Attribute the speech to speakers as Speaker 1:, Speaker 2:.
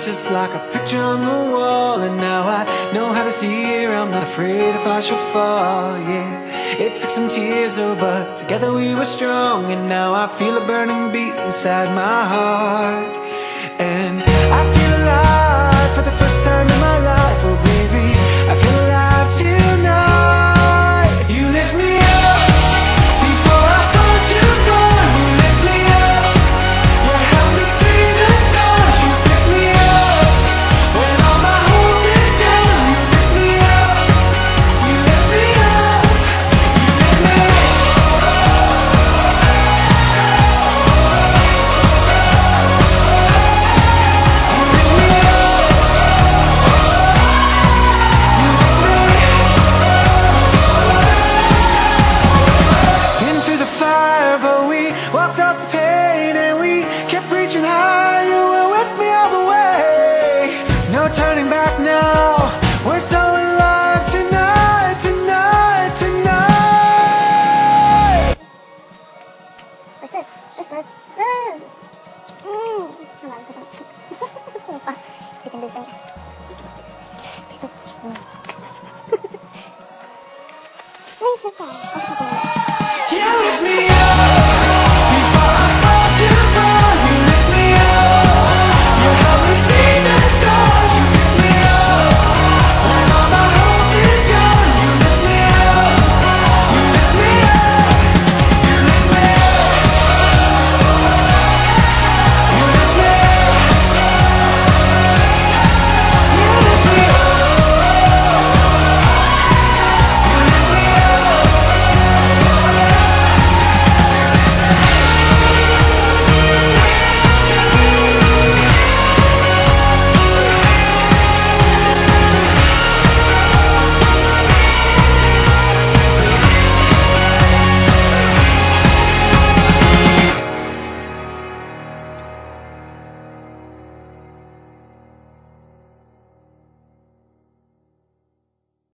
Speaker 1: just like a picture on the wall. And now I know how to steer, I'm not afraid if I should fall, yeah. It took some tears, oh, but together we were strong. And now I feel a burning beat inside my heart. And I feel alive for the first time in my life.